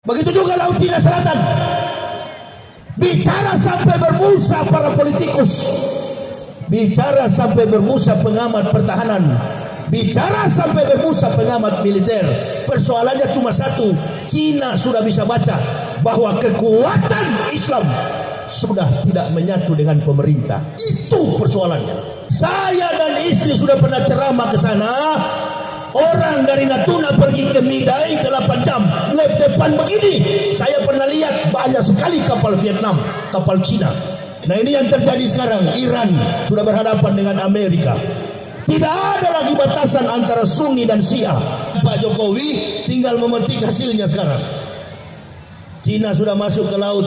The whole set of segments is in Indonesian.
Begitu juga Laut Cina Selatan. Bicara sampai berbusa para politikus, bicara sampai berbusa pengamat pertahanan, bicara sampai berbusa pengamat militer. Persoalannya cuma satu, Cina sudah bisa baca bahwa kekuatan Islam sudah tidak menyatu dengan pemerintah. Itu persoalannya. Saya dan istri sudah pernah ceramah ke sana. Orang dari Natuna pergi ke Midai 8 jam, lap depan begini. Saya pernah lihat banyak sekali kapal Vietnam, kapal Cina. Nah ini yang terjadi sekarang. Iran sudah berhadapan dengan Amerika. Tidak ada lagi batasan antara Sunni dan Syiah. Pak Jokowi tinggal memetik hasilnya sekarang. Cina sudah masuk ke laut.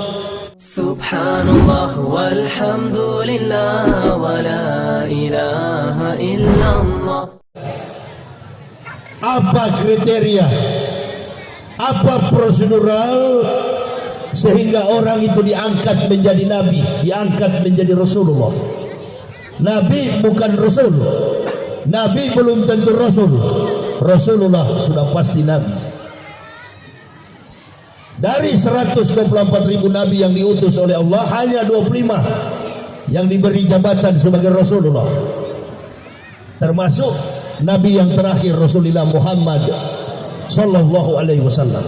Subhanallah walhamdulillah wa la ilaha illallah. Apa kriteria, apa prosedural sehingga orang itu diangkat menjadi nabi, diangkat menjadi Rasulullah? Nabi bukan Rasul, Nabi belum tentu Rasul. Rasulullah sudah pasti Nabi. Dari 124.000 Nabi yang diutus oleh Allah, hanya 25 yang diberi jabatan sebagai Rasulullah, termasuk Nabi yang terakhir Rasulullah Muhammad Sallallahu Alaihi Wasallam.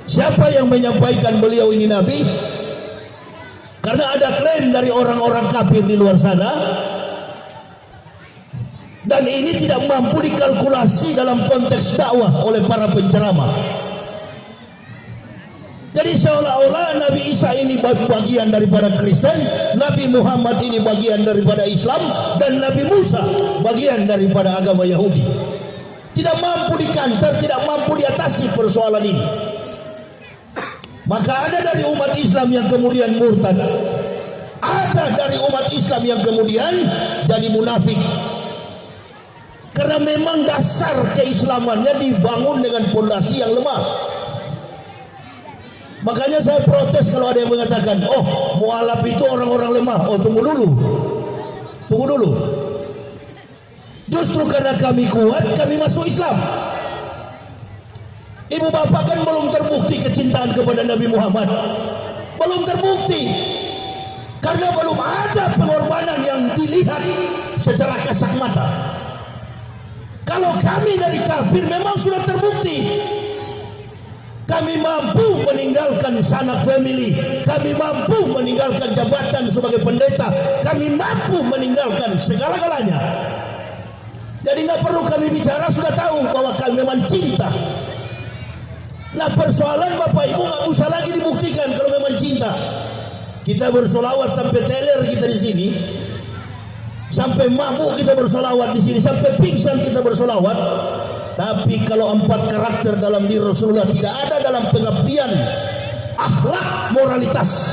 Siapa yang menyampaikan beliau ini Nabi? Karena ada klaim dari orang-orang kafir di luar sana, dan ini tidak mampu dikalkulasi dalam konteks dakwah oleh para penceramah. Jadi seolah-olah Nabi Isa ini bagian daripada Kristen, Nabi Muhammad ini bagian daripada Islam, dan Nabi Musa bagian daripada agama Yahudi. Tidak mampu dikantar, tidak mampu diatasi persoalan ini. Maka ada dari umat Islam yang kemudian murtad, ada dari umat Islam yang kemudian jadi munafik. Karena memang dasar keislamannya dibangun dengan fondasi yang lemah. Makanya saya protes kalau ada yang mengatakan, oh mualaf itu orang-orang lemah. Oh tunggu dulu. Justru karena kami kuat, kami masuk Islam. Ibu bapak kan belum terbukti kecintaan kepada Nabi Muhammad, belum terbukti, karena belum ada pengorbanan yang dilihat secara kasat mata. Kalau kami dari kafir memang sudah terbukti. Kami mampu meninggalkan sanak family, kami mampu meninggalkan jabatan sebagai pendeta, kami mampu meninggalkan segala-galanya. Jadi nggak perlu kami bicara, sudah tahu bahwa kami memang cinta. Nah persoalan Bapak Ibu nggak usah lagi dibuktikan kalau memang cinta. Kita bersolawat sampai teler kita di sini, sampai mabuk kita bersolawat di sini, sampai pingsan kita bersolawat. Tapi kalau 4 karakter dalam diri Rasulullah tidak ada dalam pengabdian, akhlak, moralitas,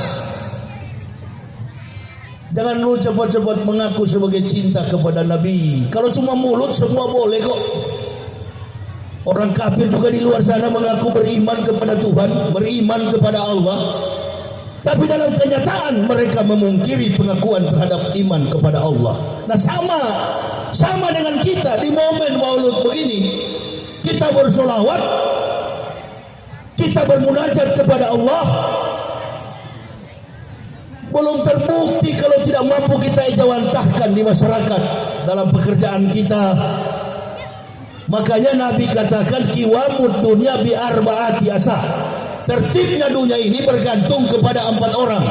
jangan lu cepat-cepat mengaku sebagai cinta kepada Nabi. Kalau cuma mulut semua boleh kok. Orang kafir juga di luar sana mengaku beriman kepada Tuhan, beriman kepada Allah, tapi dalam kenyataan mereka memungkiri pengakuan terhadap iman kepada Allah. Nah sama dengan kita di momen Maulud begini, kita bersolawat, kita bermunajat kepada Allah, belum terbukti kalau tidak mampu kita ejawantahkan di masyarakat dalam pekerjaan kita. Makanya Nabi katakan kiwamud dunya bi arbaati asa. Tertibnya dunia ini bergantung kepada 4 orang.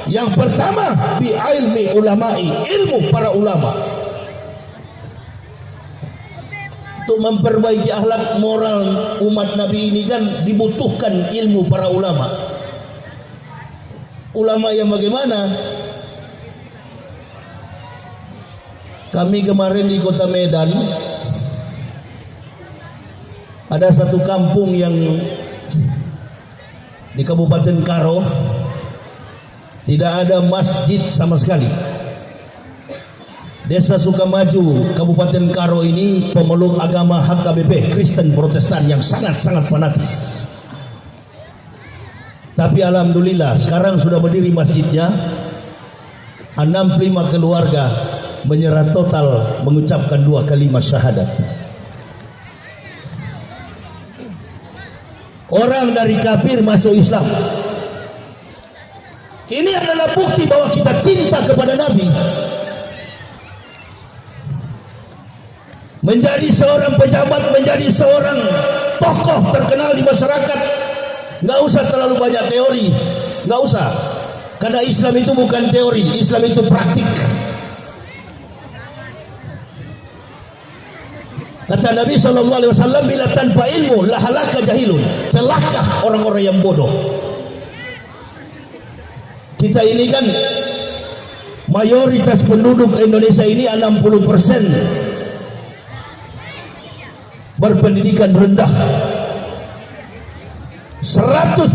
Yang pertama bi ilmi ulama'i, ilmu para ulama. Untuk memperbaiki akhlak moral umat Nabi ini kan dibutuhkan ilmu para ulama. Ulama yang bagaimana? Kami kemarin di kota Medan, ada satu kampung yang di Kabupaten Karo tidak ada masjid sama sekali. Desa Sukamaju, Kabupaten Karo ini pemeluk agama HKBP, Kristen Protestan yang sangat-sangat fanatis. Tapi alhamdulillah sekarang sudah berdiri masjidnya. 65 keluarga menyerah total mengucapkan 2 kalimat syahadat. orang dari kafir masuk Islam. Ini adalah bukti bahwa kita cinta kepada Nabi. Menjadi seorang pejabat, menjadi seorang tokoh terkenal di masyarakat, nggak usah terlalu banyak teori, nggak usah. Karena Islam itu bukan teori, Islam itu praktik. Kata Nabi SAW, bila tanpa ilmu lahalaka jahilun, celaka orang-orang yang bodoh. Kita ini kan mayoritas penduduk Indonesia ini 60% berpendidikan rendah. 100%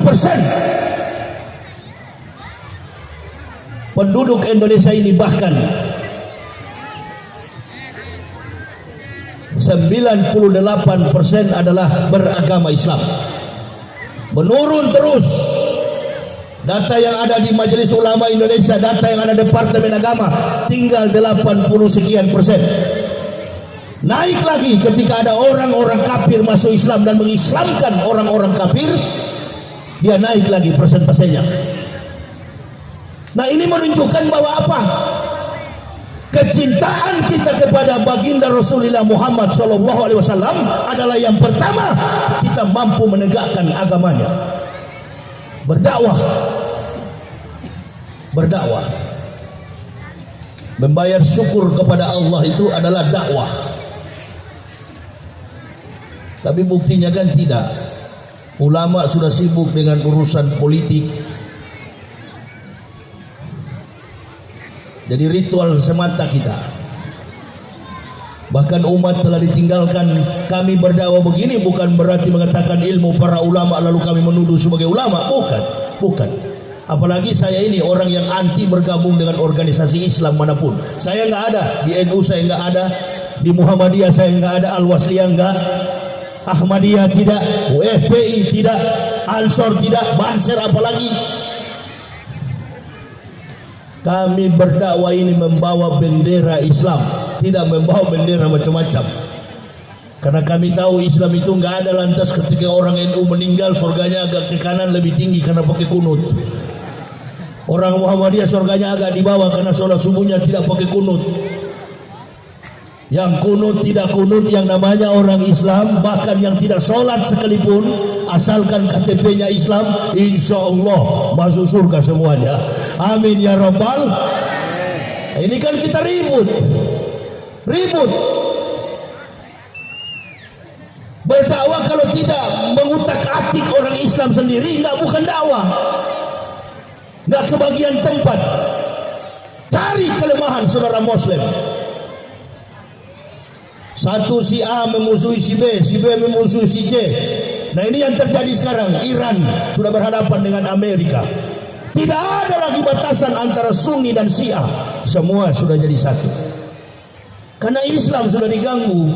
penduduk Indonesia ini, bahkan 98% adalah beragama Islam. Menurun terus. Data yang ada di Majelis Ulama Indonesia, data yang ada Departemen Agama, tinggal 80 sekian persen. Naik lagi ketika ada orang-orang kafir masuk Islam dan mengislamkan orang-orang kafir, dia naik lagi persentasenya. Nah, ini menunjukkan bahwa apa? Kecintaan kita kepada baginda Rasulullah Muhammad SAW adalah yang pertama, kita mampu menegakkan agamanya. Berdakwah, membayar syukur kepada Allah itu adalah dakwah. Tapi buktinya kan tidak. Ulama sudah sibuk dengan urusan politik. Jadi ritual semata kita. Bahkan umat telah ditinggalkan. Kami berdakwah begini bukan berarti mengatakan ilmu para ulama lalu kami menuduh sebagai ulama. Bukan. Apalagi saya ini orang yang anti bergabung dengan organisasi Islam manapun. Saya nggak ada di NU, saya nggak ada di Muhammadiyah, saya nggak ada, Al-Wasliyah nggak, Ahmadiyah tidak, FPI tidak, Ansor tidak, Banser apalagi. Kami berdakwah ini membawa bendera Islam, tidak membawa bendera macam-macam. Karena kami tahu Islam itu nggak ada lantas ketika orang NU meninggal surganya agak ke kanan lebih tinggi karena pakai kunut. Orang Muhammadiyah surganya agak di bawah karena sholat subuhnya tidak pakai kunut. Yang kunut tidak kunut yang namanya orang Islam, bahkan yang tidak sholat sekalipun, asalkan KTP-nya Islam, insya Allah masuk surga semuanya. Amin ya Rabbal. Ini kan kita ribut. Berdakwah kalau tidak mengutak-atik orang Islam sendiri, bukan dakwah. Nggak kebagian tempat. Cari kelemahan saudara Muslim. Satu si A memusuhi si B memusuhi si C. Nah, ini yang terjadi sekarang. Iran sudah berhadapan dengan Amerika. Tidak ada lagi batasan antara Sunni dan Syiah. Semua sudah jadi satu. Karena Islam sudah diganggu.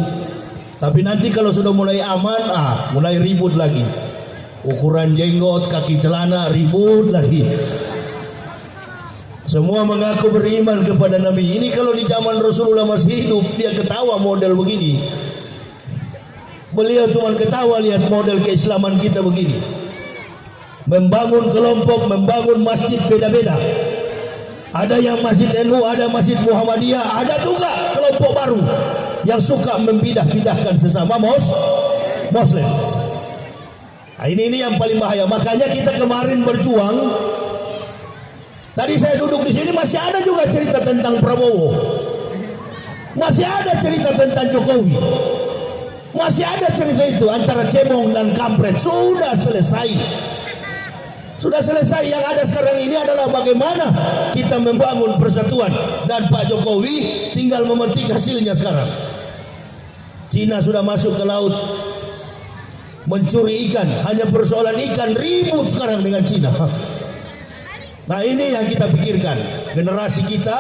Tapi nanti kalau sudah mulai aman, mulai ribut lagi. Ukuran jenggot, kaki celana, ribut lagi. Semua mengaku beriman kepada Nabi. Ini kalau di zaman Rasulullah masih hidup, dia ketawa model begini. Beliau cuma ketawa lihat model keislaman kita begini. Membangun kelompok, membangun masjid beda-beda. Ada yang masjid NU, ada masjid Muhammadiyah, ada juga kelompok baru yang suka membidah-bidahkan sesama Muslim. Nah, ini yang paling bahaya. Makanya kita kemarin berjuang. Tadi saya duduk di sini masih ada juga cerita tentang Prabowo, masih ada cerita tentang Jokowi, masih ada cerita itu antara cebong dan kampret. Sudah selesai. Yang ada sekarang ini adalah bagaimana kita membangun persatuan, dan Pak Jokowi tinggal memetik hasilnya sekarang. Cina sudah masuk ke laut mencuri ikan, hanya persoalan ikan, ribut sekarang dengan Cina. Nah, ini yang kita pikirkan. Generasi kita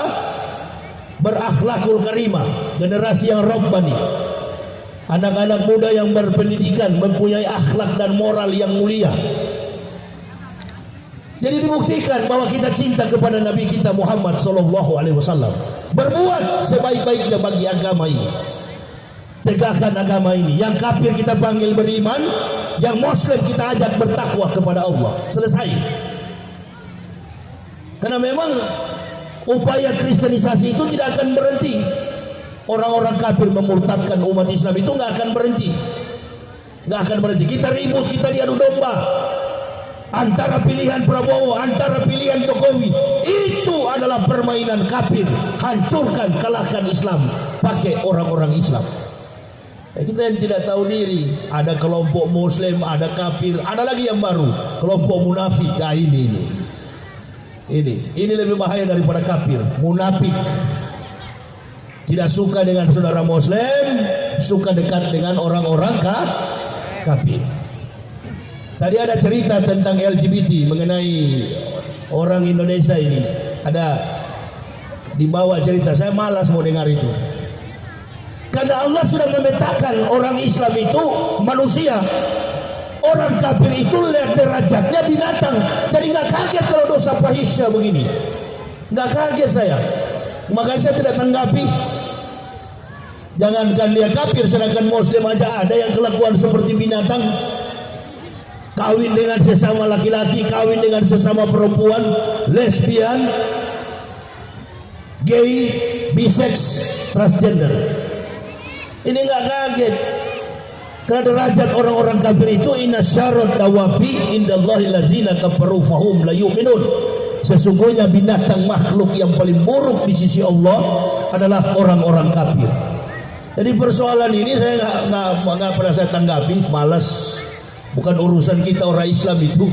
berakhlakul karimah, generasi yang rabbani. Anak-anak muda yang berpendidikan, mempunyai akhlak dan moral yang mulia. Jadi dibuktikan bahwa kita cinta kepada Nabi kita Muhammad SAW. Berbuat sebaik-baiknya bagi agama ini. Tegakkan agama ini. Yang kafir kita panggil beriman, Yang Muslim kita ajak bertakwa kepada Allah. Selesai. Karena memang upaya kristenisasi itu tidak akan berhenti. Orang-orang kafir memurtadkan umat Islam itu nggak akan berhenti. Nggak akan berhenti. Kita ribut, kita diadu domba antara pilihan Prabowo, antara pilihan Jokowi. Itu adalah permainan kafir. Hancurkan, kalahkan Islam pakai orang-orang Islam. Kita yang tidak tahu diri, ada kelompok Muslim, ada kafir, ada lagi yang baru, kelompok munafik. Nah, ini lebih bahaya daripada kafir. Munafik tidak suka dengan saudara Muslim, suka dekat dengan orang-orang kafir. Tadi ada cerita tentang LGBT mengenai orang Indonesia ini. Ada dibawa cerita, saya malas mau dengar itu. Karena Allah sudah memetakan orang Islam itu manusia, orang kafir itu lihat derajatnya binatang. Jadi nggak kaget kalau dosa fahisya begini, nggak kaget saya. Makanya saya tidak tanggapi. Jangankan dia kafir, sedangkan Muslim aja ada yang kelakuan seperti binatang. Kawin dengan sesama laki-laki, kawin dengan sesama perempuan, lesbian, gay, bisex, transgender. Ini nggak kaget. Karena derajat orang-orang kafir itu inna syarrad dawabi indallahi lazina kafaru fahum la yu'minun. Sesungguhnya binatang makhluk yang paling buruk di sisi Allah adalah orang-orang kafir. Jadi persoalan ini saya nggak pernah saya tanggapi, malas. Bukan urusan kita orang Islam itu.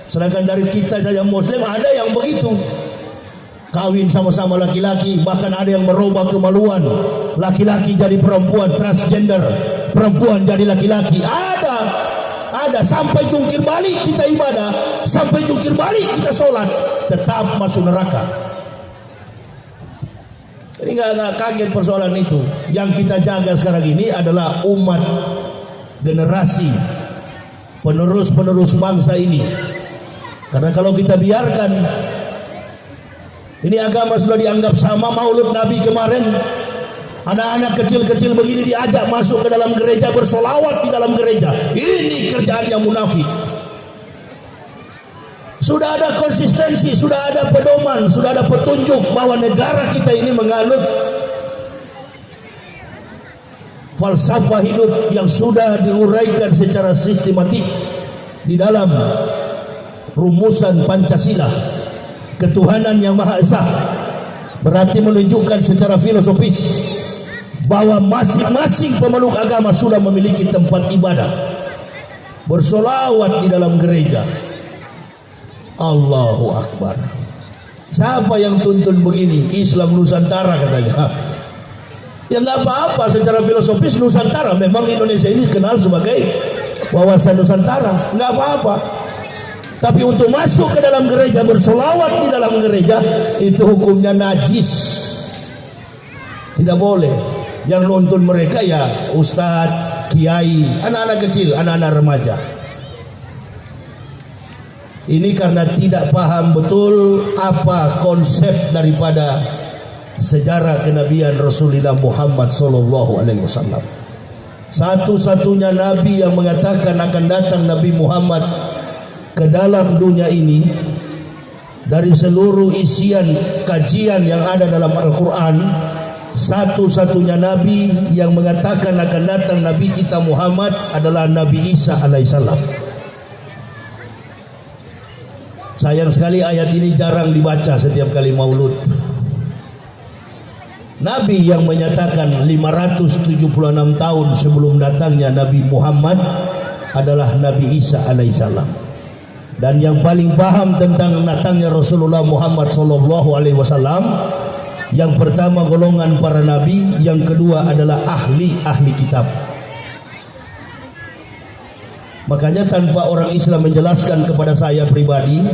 Sedangkan dari kita saja Muslim ada yang begitu. Kawin sama-sama laki-laki, bahkan ada yang merubah kemaluan, laki-laki jadi perempuan, transgender, perempuan jadi laki-laki. Ada sampai jungkir balik kita ibadah, sampai jungkir balik kita sholat, tetap masuk neraka. Jadi nggak kaget persoalan itu. Yang kita jaga sekarang ini adalah umat, generasi penerus bangsa ini. Karena kalau kita biarkan ini agama sudah dianggap sama, maulud Nabi kemarin, anak-anak kecil-kecil begini diajak masuk ke dalam gereja, bersolawat di dalam gereja. Ini kerjaan yang munafik. Sudah ada konsistensi, sudah ada pedoman, sudah ada petunjuk bahwa negara kita ini menganut falsafah hidup yang sudah diuraikan secara sistematik di dalam rumusan Pancasila. Ketuhanan yang Maha Esa berarti menunjukkan secara filosofis bahwa masing-masing pemeluk agama sudah memiliki tempat ibadah, bersolawat di dalam gereja. Allahu Akbar. Siapa yang tuntun begini? Islam Nusantara katanya. Ya nggak apa-apa, secara filosofis Nusantara, memang Indonesia ini kenal sebagai wawasan Nusantara, nggak apa-apa. Tapi untuk masuk ke dalam gereja, bersolawat di dalam gereja, itu hukumnya najis, tidak boleh. Yang nonton mereka ya ustadz, kiai, anak-anak kecil, anak-anak remaja. Ini karena tidak paham betul apa konsep daripada sejarah kenabian Rasulullah Muhammad SAW. Satu-satunya nabi yang mengatakan akan datang Nabi Muhammad ke dalam dunia ini dari seluruh isian kajian yang ada dalam Al-Quran, satu-satunya nabi yang mengatakan akan datang Nabi kita Muhammad adalah Nabi Isa alaihissalam. Sayang sekali ayat ini jarang dibaca setiap kali maulud. Nabi yang menyatakan 576 tahun sebelum datangnya Nabi Muhammad adalah Nabi Isa alaihissalam. Dan yang paling paham tentang datangnya Rasulullah Muhammad SAW, yang pertama golongan para nabi, yang kedua adalah ahli kitab. Makanya tanpa orang Islam menjelaskan kepada saya pribadi,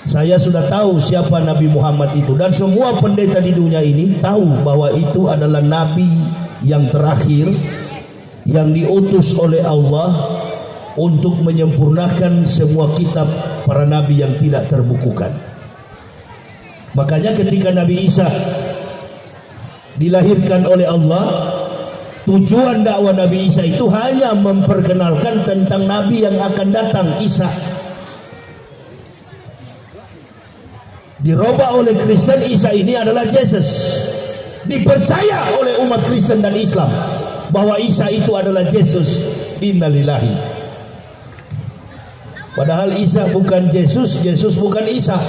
saya sudah tahu siapa Nabi Muhammad itu. Dan semua pendeta di dunia ini tahu bahwa itu adalah nabi yang terakhir yang diutus oleh Allah untuk menyempurnakan semua kitab para nabi yang tidak terbukukan. Makanya ketika Nabi Isa dilahirkan oleh Allah, Tujuan dakwah Nabi Isa itu hanya memperkenalkan tentang Nabi yang akan datang, Isa. Dirubah oleh Kristen, Isa ini adalah Yesus. Dipercaya oleh umat Kristen dan Islam bahwa Isa itu adalah Yesus. Innalillahi. Padahal Isa bukan Yesus, Yesus bukan Isa.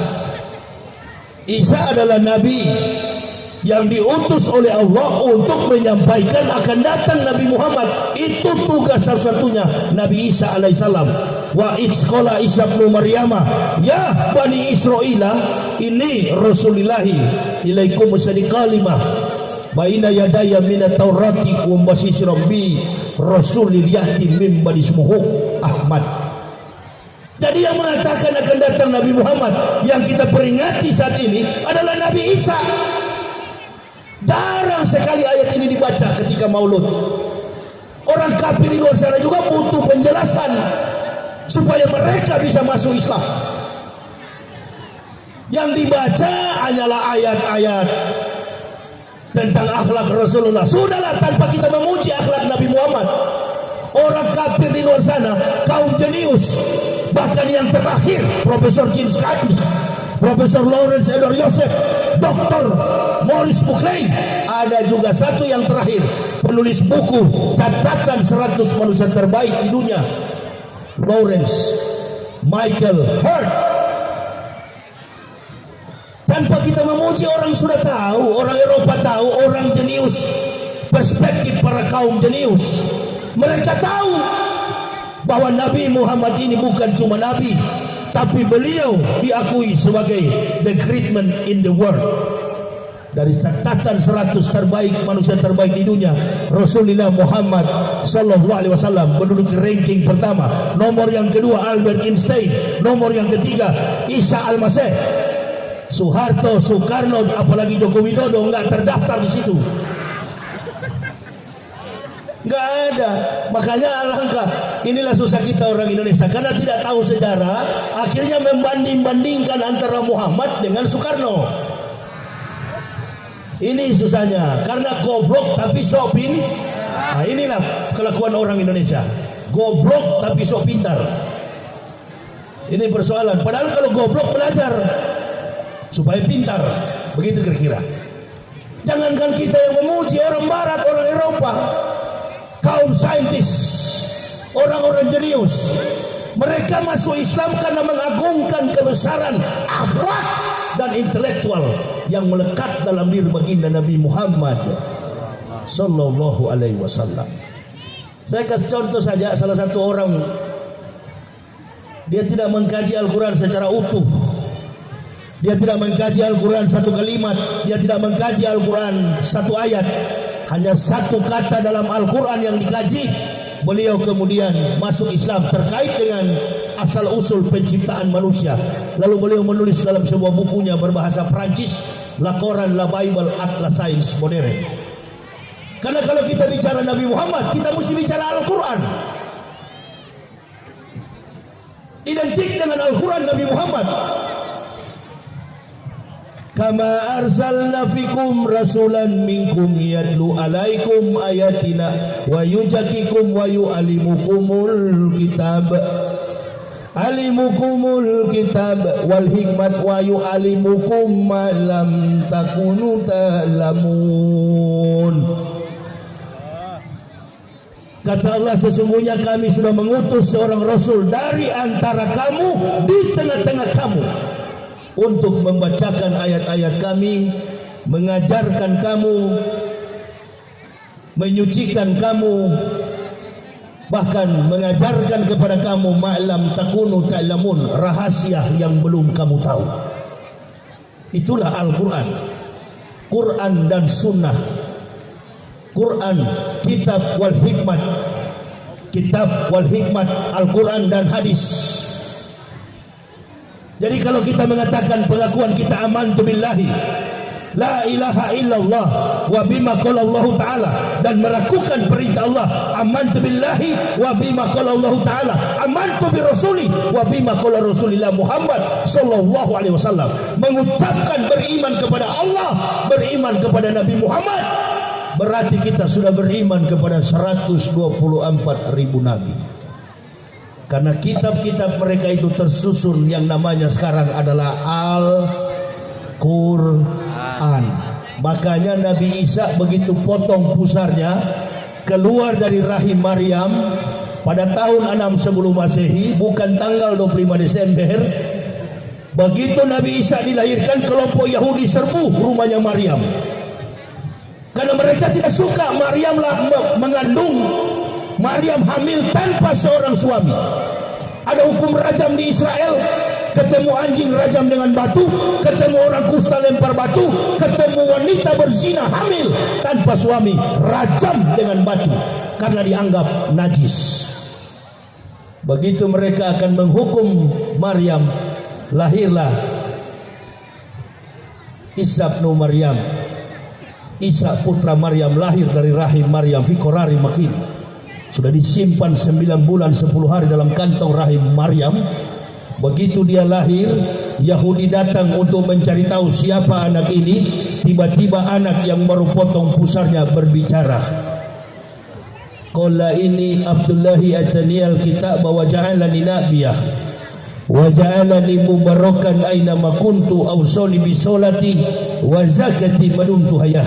Isa adalah Nabi yang diutus oleh Allah untuk menyampaikan akan datang Nabi Muhammad. Itu tugas satu-satunya Nabi Isa alaihissalam. Wa idzqala Isa bin Maryam, ya bani Israila, ini Rasulillahi ilaikum musaddiqalimah baina yadaya minat taurati wa basyiran bi rasulil yahdi min bani ismuhu Ahmad. Jadi yang mengatakan akan datang Nabi Muhammad yang kita peringati saat ini adalah Nabi Isa. Jarang sekali ayat ini dibaca ketika maulud. Orang kafir di luar sana juga butuh penjelasan supaya mereka bisa masuk Islam. Yang dibaca hanyalah ayat-ayat tentang akhlak Rasulullah. Sudahlah, tanpa kita memuji akhlak Nabi Muhammad. Orang kafir di luar sana, kaum jenius, bahkan yang terakhir Profesor James Cuddy, Profesor Lawrence Edward Joseph, Dr. Maurice Buckley, ada juga satu yang terakhir, penulis buku catatan 100 manusia terbaik di dunia, Lawrence Michael Hurt. Tanpa kita memuji, orang sudah tahu, orang Eropa tahu, orang jenius, perspektif para kaum jenius, mereka tahu bahwa Nabi Muhammad ini bukan cuma Nabi, tapi beliau diakui sebagai the great man in the world. Dari catatan 100 terbaik manusia terbaik di dunia, Rasulullah Muhammad sallallahu alaihi wasallam menduduki ranking pertama. Nomor yang kedua Albert Einstein, nomor yang ketiga Isa Al-Masih. Soeharto, Soekarno, apalagi Joko Widodo enggak terdaftar di situ. Enggak ada. Makanya alangkah inilah susah kita orang Indonesia, karena tidak tahu sejarah, akhirnya membanding-bandingkan antara Muhammad dengan Soekarno. Ini susahnya, karena goblok tapi sok pintar. Nah, inilah kelakuan orang Indonesia. Goblok tapi sok pintar. Ini persoalan. Padahal kalau goblok belajar supaya pintar. Begitu kira-kira. Jangankan kita yang memuji, orang Barat, orang Eropa, kaum saintis, orang-orang jenius, mereka masuk Islam karena mengagungkan kebesaran akhlak dan intelektual yang melekat dalam diri baginda Nabi Muhammad sallallahu alaihi wasallam. Saya kasih contoh saja, salah satu orang, dia tidak mengkaji Al-Quran secara utuh, dia tidak mengkaji Al-Quran satu kalimat, dia tidak mengkaji Al-Quran satu ayat, hanya satu kata dalam Al-Quran yang dikaji, beliau kemudian masuk Islam terkait dengan asal-usul penciptaan manusia. Lalu beliau menulis dalam sebuah bukunya berbahasa Prancis, La Coran, La Bible, at la Science Moderne. Karena kalau kita bicara Nabi Muhammad, kita mesti bicara Al-Quran. Identik dengan Al-Quran Nabi Muhammad. Kama arsalna fikum rasulan minkum yatlu alaikum ayatina wa yujakikum wa yu'alimukumul kitab alimukumul kitab wal hikmat wa yu'alimukum ma lam takunu ta'lamun. Kata Allah, sesungguhnya kami sudah mengutus seorang rasul dari antara kamu, di tengah-tengah kamu, untuk membacakan ayat-ayat kami, mengajarkan kamu, menyucikan kamu, bahkan mengajarkan kepada kamu ma'lam takunu ta'lamun, rahasia yang belum kamu tahu. Itulah Al-Quran, Quran dan Sunnah. Quran, kitab wal hikmat, kitab wal hikmat, Al-Quran dan hadis. Jadi kalau kita mengatakan pengakuan kita amantu billahi la ilaha illallah wa bima qala Allah taala, dan melakukan perintah Allah, amantu billahi wa bima qala Allah taala, amantu bi rasuli wa bima qala Rasulullah Muhammad sallallahu alaihi wasallam, mengucapkan beriman kepada Allah, beriman kepada Nabi Muhammad, berarti kita sudah beriman kepada 124.000 nabi. Karena kitab-kitab mereka itu tersusun yang namanya sekarang adalah Al-Quran. Makanya Nabi Isa begitu potong pusarnya keluar dari rahim Maryam pada tahun 6 sebelum Masehi, bukan tanggal 25 Desember. Begitu Nabi Isa dilahirkan, kelompok Yahudi serbu rumahnya Maryam. Karena mereka tidak suka Maryamlah mengandung, Maryam hamil tanpa seorang suami. Ada hukum rajam di Israel. Ketemu anjing rajam dengan batu, ketemu orang kusta lempar batu, ketemu wanita berzina hamil tanpa suami rajam dengan batu karena dianggap najis. Begitu mereka akan menghukum Maryam, lahirlah Isa bin Maryam. Isa putra Maryam lahir dari rahim Maryam fi qorari makin. Sudah disimpan 9 bulan 10 hari dalam kantong rahim Maryam. Begitu dia lahir, Yahudi datang untuk mencari tahu siapa anak ini. Tiba-tiba anak yang baru potong pusarnya berbicara. Qala ini Abdullahi ataniyal kitab wa ja'alani nabiyah wa ja'alani mubarakan aina ma kuntu awsani bi sholati wa zakati madumtu hayah.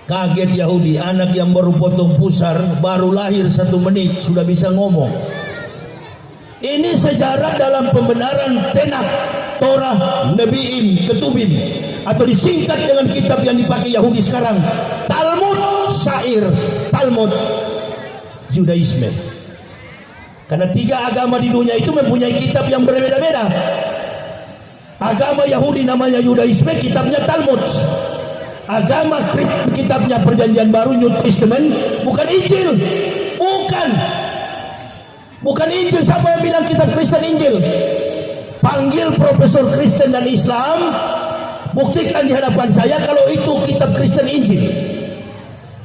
Kaget Yahudi, anak yang baru potong pusar, baru lahir 1 menit sudah bisa ngomong. Ini sejarah dalam pembenaran Tenach, Torah, Nebi'im, Ketubim, atau disingkat dengan kitab yang dipakai Yahudi sekarang, Talmud, Syair, Talmud, Judaisme. Karena 3 agama di dunia itu mempunyai kitab yang berbeda-beda. Agama Yahudi namanya Judaisme, kitabnya Talmud. Agama Kristen kitabnya Perjanjian Baru, New Testament, bukan Injil. Bukan Injil. Siapa yang bilang kitab Kristen Injil? Panggil profesor Kristen dan Islam, buktikan di hadapan saya kalau itu kitab Kristen Injil.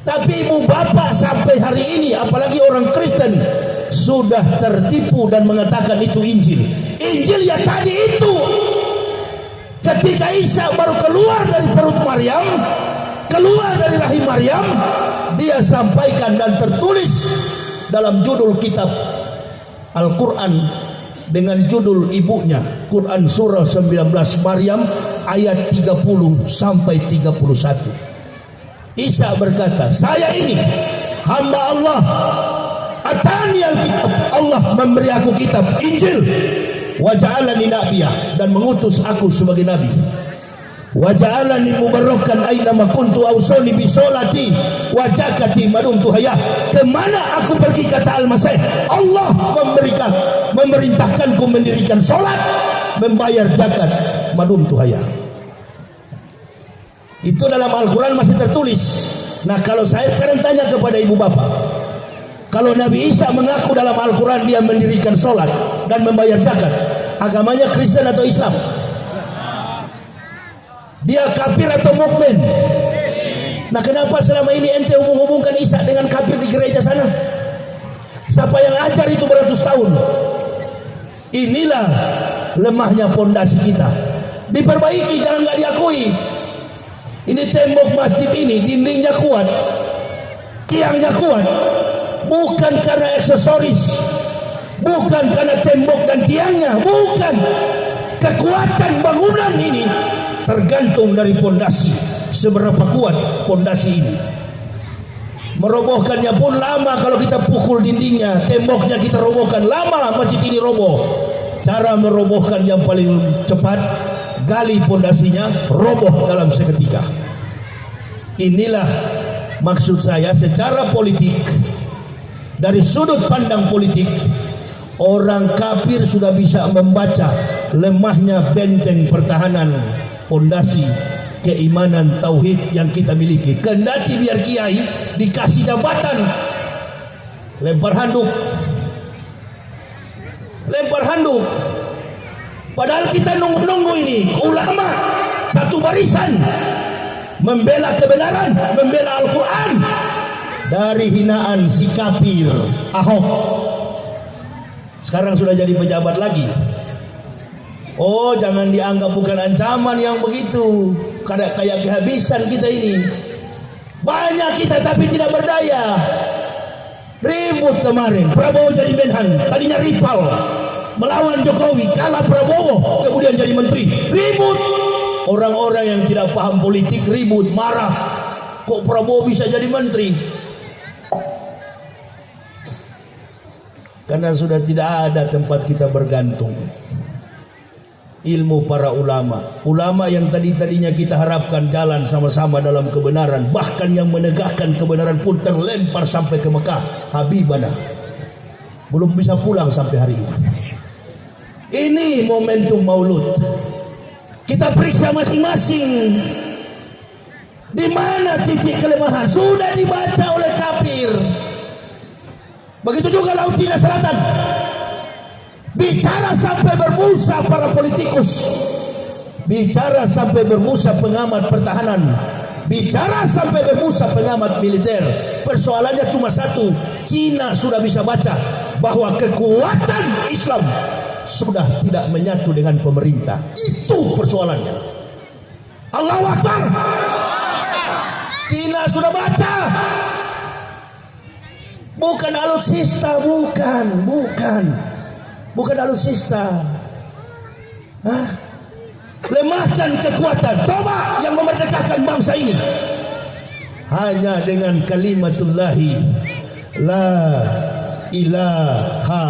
Tapi ibu bapak sampai hari ini, apalagi orang Kristen, sudah tertipu dan mengatakan itu Injil. Injil ya tadi itu. Ketika Isa baru keluar dari perut Maryam, keluar dari rahim Maryam, dia sampaikan dan tertulis dalam judul kitab Al-Quran dengan judul ibunya, Quran surah 19 Maryam ayat 30 sampai 31. Isa berkata, saya ini hamba Allah, atani al-kitab, Allah memberi aku kitab Injil, wa ja'alani nabiyah, dan mengutus aku sebagai nabi, wa ja'alani mubarakan aina ma kuntu awsani bi sholati wa zakati madumtu hayah. Kemana aku pergi, kata Al-Masih, Allah memerintahkanku mendirikan sholat, membayar zakat, madumtu hayah. Itu dalam Al-Quran masih tertulis. Nah, kalau saya sekarang tanya kepada ibu bapak, kalau Nabi Isa mengaku dalam Al-Quran dia mendirikan sholat dan membayar zakat, agamanya Kristen atau Islam? Dia kafir atau mukmin? Nah, kenapa selama ini ente hubung-hubungkan Isa dengan kafir di gereja sana? Siapa yang ajar itu beratus tahun? Inilah lemahnya pondasi kita. Diperbaiki, jangan nggak diakui. Ini tembok masjid ini, dindingnya kuat, tiangnya kuat, bukan karena aksesoris, bukan karena tembok dan tiangnya, bukan. Kekuatan bangunan ini tergantung dari pondasi. Seberapa kuat pondasi ini. Merobohkannya pun lama. Kalau kita pukul dindingnya, temboknya kita robohkan, lama masjid ini roboh. Cara merobohkan yang paling cepat, gali pondasinya, roboh dalam seketika. Inilah maksud saya secara politik. Dari sudut pandang politik, orang kafir sudah bisa membaca lemahnya benteng pertahanan pondasi keimanan tauhid yang kita miliki. Kendati biar kiai dikasih jabatan, lempar handuk, padahal kita nunggu-nunggu ini ulama satu barisan membela kebenaran, membela Al-Quran dari hinaan si kafir Ahok. Sekarang sudah jadi pejabat lagi. Oh, jangan dianggap bukan ancaman yang begitu. kayak kehabisan kita ini. Banyak kita tapi tidak berdaya. Ribut kemarin, Prabowo jadi Menhan, tadinya rival melawan Jokowi, kalah Prabowo, kemudian jadi menteri. Ribut. Orang-orang yang tidak paham politik ribut, marah. Kok Prabowo bisa jadi menteri? Karena sudah tidak ada tempat kita bergantung. Ilmu para ulama yang tadinya kita harapkan jalan sama-sama dalam kebenaran, bahkan yang menegakkan kebenaran pun terlempar sampai ke Mekah. Habibana belum bisa pulang sampai hari ini. Ini momentum Maulud. Kita periksa masing-masing, di mana titik kelemahan. Sudah dibaca oleh kafir. Begitu juga Laut Cina Selatan. Bicara sampai berbusa para politikus, bicara sampai berbusa pengamat pertahanan, bicara sampai berbusa pengamat militer. Persoalannya cuma satu, Cina sudah bisa baca bahwa kekuatan Islam sudah tidak menyatu dengan pemerintah. Itu persoalannya. Allahu Akbar. Cina sudah baca. Bukan alutsista, bukan alutsista. Lemahkan kekuatan. Coba yang memerdekakan bangsa ini hanya dengan kalimatullahi la ilaha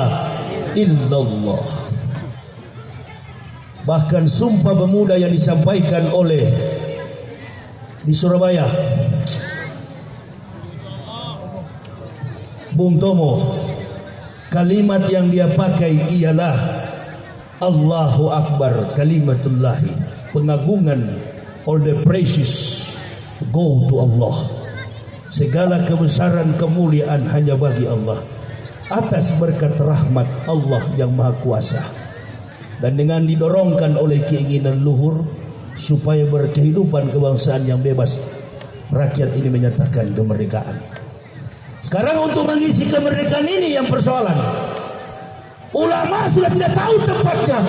illallah. Bahkan sumpah pemuda yang disampaikan oleh di Surabaya, Bung Tomo, kalimat yang dia pakai ialah Allahu Akbar, kalimatullahi, pengagungan, all the praises go to Allah. Segala kebesaran kemuliaan hanya bagi Allah, atas berkat rahmat Allah yang Maha Kuasa. Dan dengan didorongkan oleh keinginan luhur supaya berkehidupan kebangsaan yang bebas, rakyat ini menyatakan kemerdekaan. Sekarang untuk mengisi kemerdekaan ini yang persoalan. Ulama sudah tidak tahu tempatnya.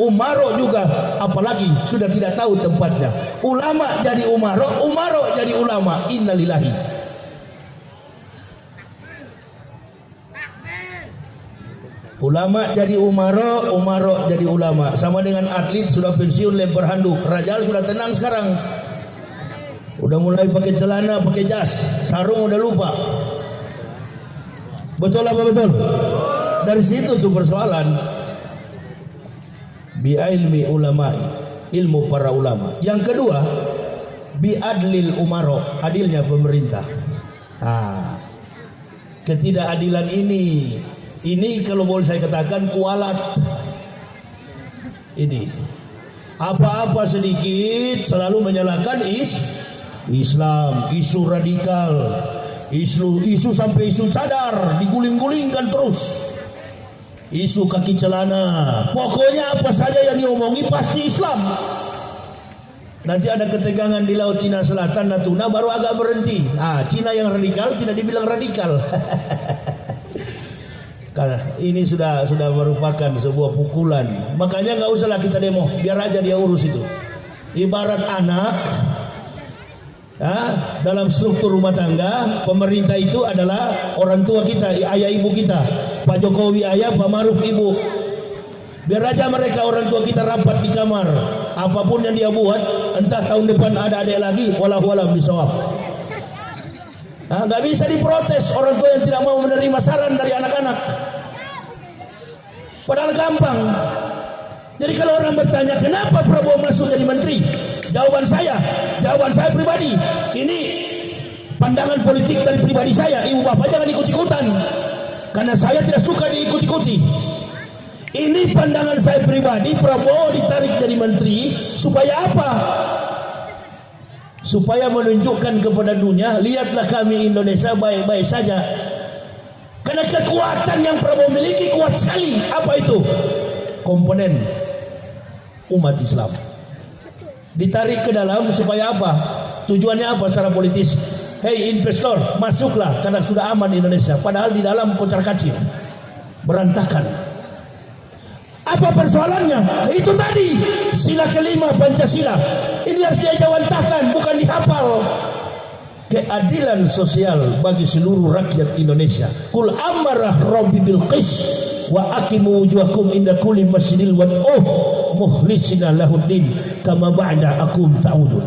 Umaro juga apalagi sudah tidak tahu tempatnya. Ulama jadi umaro, umaro jadi ulama. Innalillahi. Ulama jadi umaro, umaro jadi ulama. Sama dengan atlet sudah pensiun lempar handuk. Kerajaan sudah tenang sekarang. Udah mulai pakai celana, pakai jas, sarung udah lupa. Betul apa betul? Dari situ tuh persoalan. Bi ilmi ulama'i, ilmu para ulama. Yang kedua, bi adlil umaro, adilnya pemerintah. Ketidakadilan ini kalau boleh saya katakan kualat. Ini apa-apa sedikit selalu menyalahkan Islam, isu radikal, isu sampai isu cadar diguling-gulingkan terus. Isu kaki celana, pokoknya apa saja yang diomongi pasti Islam. Nanti ada ketegangan di Laut Cina Selatan, Natuna, baru agak berhenti. Cina yang radikal tidak dibilang radikal. Ini sudah merupakan sebuah pukulan. Makanya nggak usahlah kita demo, biar aja dia urus itu. Ibarat anak, dalam struktur rumah tangga, pemerintah itu adalah orang tua kita, ayah ibu kita. Pak Jokowi ayah, Pak Maruf ibu. Biar aja mereka orang tua kita rapat di kamar. Apapun yang dia buat, entah tahun depan ada adik lagi, wallahu a'lam bishawab. Nggak bisa diprotes orang tua yang tidak mau menerima saran dari anak-anak. Padahal gampang. Jadi kalau orang bertanya kenapa Prabowo masuk jadi menteri, jawaban saya pribadi. Ini pandangan politik dari pribadi saya. Ibu bapak jangan ikut-ikutan, karena saya tidak suka diikut-ikuti. Ini pandangan saya pribadi. Prabowo ditarik jadi menteri supaya apa? Supaya menunjukkan kepada dunia, lihatlah kami Indonesia baik-baik saja. Karena kekuatan yang Prabowo miliki kuat sekali. Apa itu? Komponen umat Islam. Ditarik ke dalam supaya apa? Tujuannya apa secara politis? Hei investor, masuklah karena sudah aman Indonesia. Padahal di dalam kocar kacir, berantakan. Apa persoalannya? Itu tadi sila kelima Pancasila. Ini harus diajawantahkan, bukan dihafal. Keadilan sosial bagi seluruh rakyat Indonesia. Kul amarah Rabbi bil qis wa aqimu wujuhakum inda kulli masjidil wad'uh mukhlisina lahuddin kama ba'da akum ta'udun.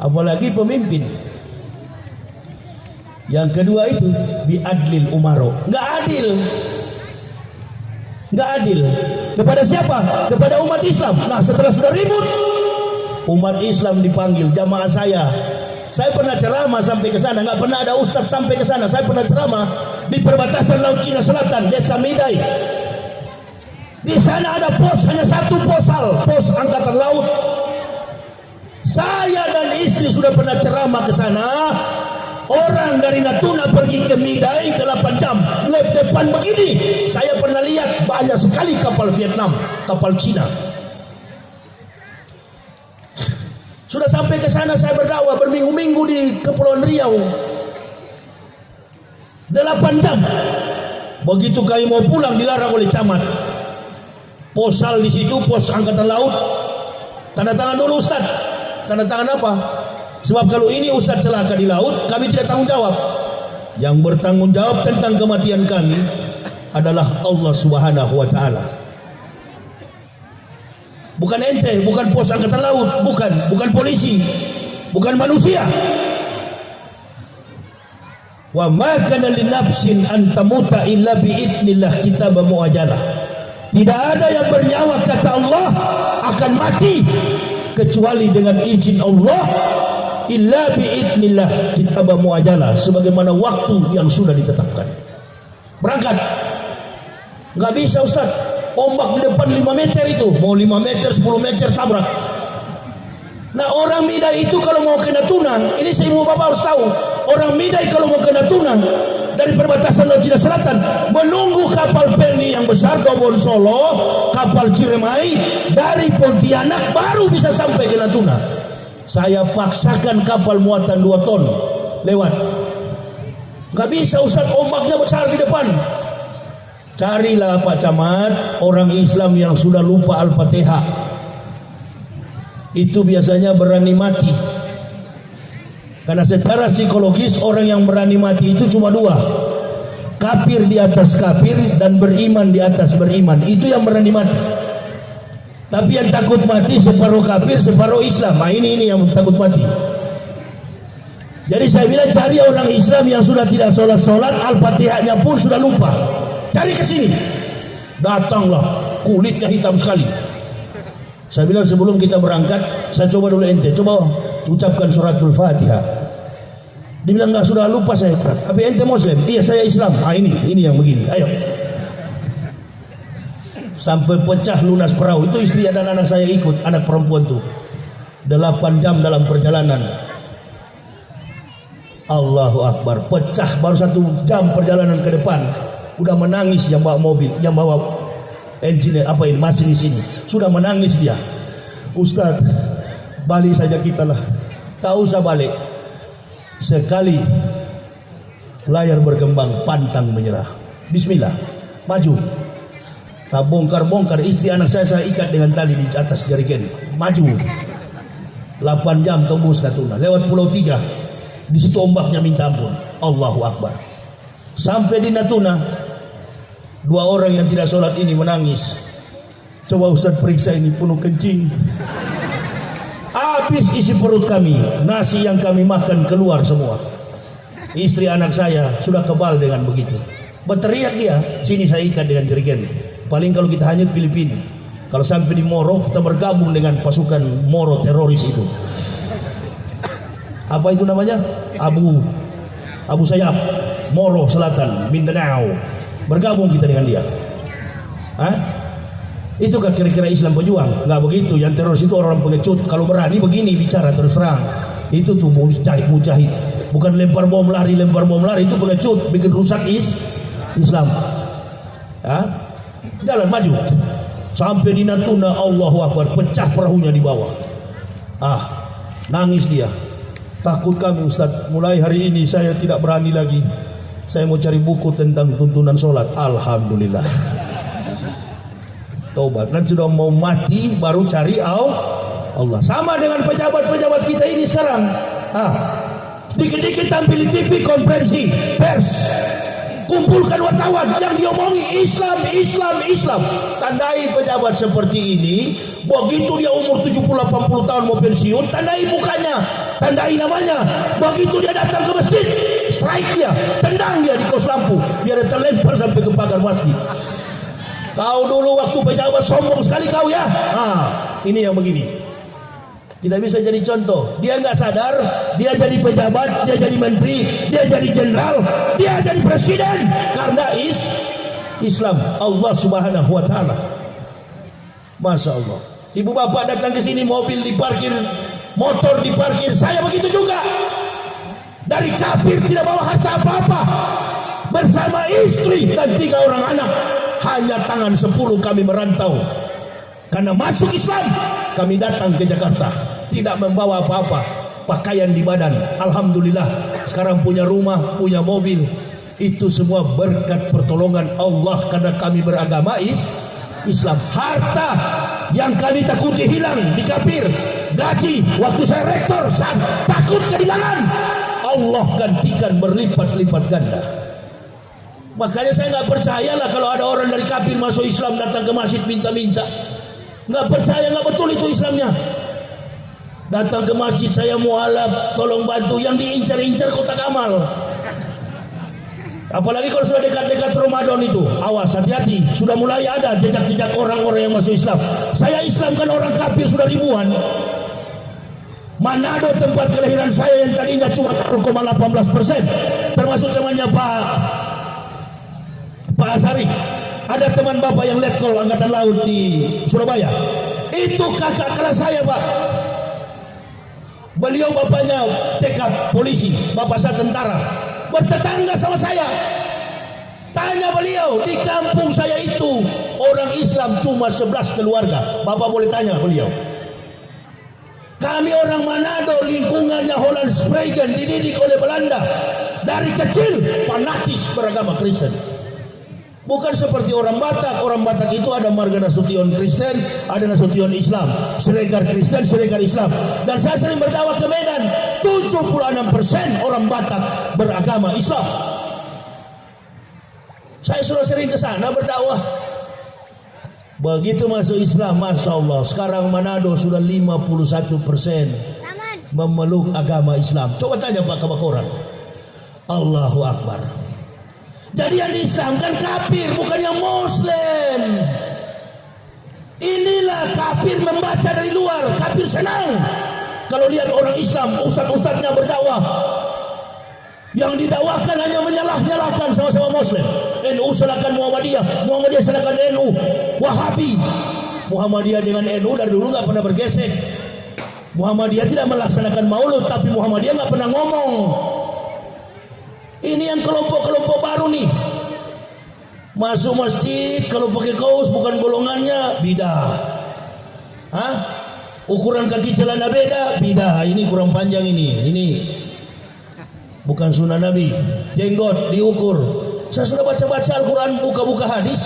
Apalagi pemimpin. Yang kedua itu biadlil umaro. Enggak adil. Enggak adil. Kepada siapa? Kepada umat Islam. Nah, setelah sudah ribut, umat Islam dipanggil, jamaah saya. Saya pernah ceramah sampai ke sana, enggak pernah ada ustaz sampai ke sana. Saya pernah ceramah di perbatasan Laut Cina Selatan, Desa Midai. Di sana ada pos, hanya satu posal, pos angkatan laut. Saya dan istri sudah pernah ceramah ke sana. Orang dari Natuna pergi ke Midai 8 jam. Lep depan begini. Saya pernah lihat banyak sekali kapal Vietnam, kapal Cina. Sudah sampai ke sana saya berdakwah berminggu-minggu di Kepulauan Riau. 8 jam. Begitu kami mau pulang dilarang oleh camat. Posal di situ, pos angkatan laut. Tanda tangan dulu Ustaz. Tanda tangan apa? Sebab kalau ini Ustaz celaka di laut, kami tidak tanggung jawab. Yang bertanggung jawab tentang kematian kami adalah Allah Subhanahu wa taala. Bukan ente, bukan pos angkatan laut, bukan polisi, bukan manusia. Wa ma kana li nafsin an tamuta illa bi idznillah kitabam muajjalah. Tidak ada yang bernyawa kata Allah akan mati kecuali dengan izin Allah, illa biidznillah kitabam muajjalah, sebagaimana waktu yang sudah ditetapkan. Berangkat. Enggak bisa Ustaz. Ombak di depan 5 meter itu, mau 5 meter, 10 meter tabrak. Nah, orang Midai itu kalau mau ke Natuna, ini ibu bapak harus tahu, orang Midai kalau mau ke Natuna dari perbatasan Laut Cina Selatan menunggu kapal Pelni yang besar Dobon Solo, kapal Ciremai dari Pontianak baru bisa sampai ke Natuna. Saya paksakan kapal muatan 2 ton lewat. Gak bisa Ustaz, ombaknya besar di depan. Carilah Pak Camat orang Islam yang sudah lupa Al-Fatihah. Itu biasanya berani mati. Karena secara psikologis orang yang berani mati itu cuma 2. Kafir di atas kafir dan beriman di atas beriman. Itu yang berani mati. Tapi yang takut mati separuh kafir, separuh Islam. Nah, ini yang takut mati. Jadi saya bilang cari orang Islam yang sudah tidak sholat-sholat, Al-Fatihahnya pun sudah lupa. Cari ke sini. Datanglah, kulitnya hitam sekali. Saya bilang sebelum kita berangkat, saya coba dulu ente, coba ucapkan suratul Fatihah. Dia bilang enggak, sudah lupa saya. Tapi ente Muslim? Iya, saya Islam. Ah, ini yang begini. Ayo. Sampai pecah lunas perahu. Itu istri dan anak saya ikut, anak perempuan tuh. 8 jam dalam perjalanan. Allahu Akbar. Pecah baru 1 jam perjalanan ke depan. Udah menangis yang bawa mobil, yang bawa engineer apa ini, masinis ini. Sudah menangis dia. Ustaz, balik saja kita lah. Tak usah balik. Sekali layar berkembang, pantang menyerah. Bismillah, maju. Tak bongkar-bongkar, istri anak saya ikat dengan tali di atas jerigen. Maju. 8 jam tembus Natuna. Lewat Pulau 3. Di situ ombaknya minta ampun. Allahu Akbar. Sampai di Natuna, 2 orang yang tidak sholat ini menangis. Coba Ustaz periksa ini, penuh kencing. Habis isi perut kami. Nasi yang kami makan keluar semua. Istri anak saya sudah kebal dengan begitu. Berteriak dia, sini saya ikat dengan jerigen. Paling kalau kita hanyut Filipina. Kalau sampai di Moro, kita bergabung dengan pasukan Moro teroris itu. Apa itu namanya? Abu Sayyaf, Moro Selatan, Mindanao. Bergabung kita dengan dia. Hah? Itukah kira-kira Islam pejuang? Enggak begitu. Yang teroris itu orang pengecut. Kalau berani begini bicara terus terang. Itu tuh mujahid. Bukan lempar bom lari. Itu pengecut, bikin rusak Islam. Hah? Jalan maju. Sampai di Natuna, Allahu Akbar, pecah perahunya di bawah. Nangis dia. Takut kami Ustaz, mulai hari ini saya tidak berani lagi Saya mau cari buku tentang tuntunan sholat. Alhamdulillah. Taubat. Nanti sudah mau mati baru cari Allah. Sama dengan pejabat-pejabat kita ini sekarang. Dikit-dikit tampil di TV konferensi pers, kumpulkan wartawan yang diomongi Islam. Tandai pejabat seperti ini, begitu dia umur 70-80 tahun mau pensiun, tandai mukanya, tandai namanya. Begitu dia datang ke masjid, strike dia, tendang dia di kos lampu, biar dia terlempar sampai ke pagar masjid. Kau dulu waktu pejabat sombong sekali kau ya. Ini yang begini. Tidak bisa jadi contoh. Dia nggak sadar, dia jadi pejabat, dia jadi menteri, dia jadi jenderal, dia jadi presiden karena Islam. Allah Subhanahu wa taala. Masya Allah. Ibu bapak datang ke sini, mobil diparkir, motor diparkir. Saya begitu juga. Dari kafir tidak bawa harta apa-apa. Bersama istri dan 3 orang anak. Hanya tangan 10 kami merantau. Karena masuk Islam, kami datang ke Jakarta. Tidak membawa apa-apa, pakaian di badan. Alhamdulillah sekarang punya rumah, punya mobil. Itu semua berkat pertolongan Allah karena kami beragama Islam. Harta yang kami takuti hilang di kafir, gaji waktu saya rektor saat takut kehilangan, Allah gantikan berlipat-lipat ganda. Makanya saya nggak percayalah kalau ada orang dari kafir masuk Islam datang ke masjid minta-minta. Nggak percaya, nggak betul itu Islamnya. Datang ke masjid, saya mualaf, tolong bantu. Yang diincar-incar kotak amal. Apalagi kalau sudah dekat-dekat Ramadan itu, awas, hati-hati. Sudah mulai ada jejak-jejak orang-orang yang masuk Islam. Saya Islamkan orang kafir sudah ribuan. Manado tempat kelahiran saya yang tadinya cuma 0,18%, termasuk temannya Pak Asari. Ada teman bapak yang letkol angkatan laut di Surabaya. Itu kakak kelas saya, Pak. Beliau bapaknya TK polisi, bapak saya tentara. Bertetangga sama saya. Tanya beliau, di kampung saya itu orang Islam cuma 11 keluarga. Bapak boleh tanya beliau. Kami orang Manado, lingkungannya Holland Spragen, dididik oleh Belanda. Dari kecil fanatis beragama Kristen. Bukan seperti orang Batak. Orang Batak itu ada Marga Nasution Kristen, ada Nasution Islam, Siregar Kristen, Siregar Islam. Dan saya sering berdakwah ke Medan, 76% orang Batak beragama Islam. Saya sudah sering ke sana berdakwah. Begitu masuk Islam, Masya Allah, sekarang Manado sudah 51% memeluk agama Islam. Coba tanya Pak Kabakoran. Allahu Akbar. Jadi yang Islam kan kafir, bukan yang Muslim. Inilah kafir membaca dari luar. Kafir senang kalau lihat orang Islam, ustaz-ustaznya berdakwah. Yang didakwakan hanya menyalah-nyalahkan sama-sama Muslim. NU salahkan Muhammadiyah, Muhammadiyah salahkan NU. Wahabi, Muhammadiyah dengan NU dari dulu nggak pernah bergesek. Muhammadiyah tidak melaksanakan maulud, tapi Muhammadiyah nggak pernah ngomong. Ini yang kelompok-kelompok baru nih. Masuk masjid kalau pakai kaos bukan golongannya, bidah. Ukuran kaki celana beda, bidah. Ini kurang panjang ini bukan sunnah Nabi. Jenggot diukur. Saya sudah baca-baca Al-Quran, buka-buka hadis,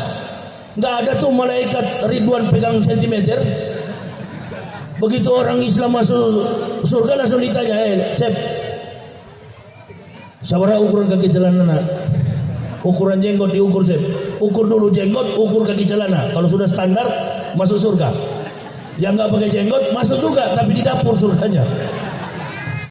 nggak ada tuh malaikat Ridwan pegang sentimeter. Begitu orang Islam masuk surga langsung ditanya, Cep, sabara ukuran kaki celana, ukuran jenggot diukur, Cep. Ukur dulu jenggot, ukur kaki celana. Kalau sudah standar masuk surga. Yang nggak pakai jenggot masuk juga, tapi di dapur surganya.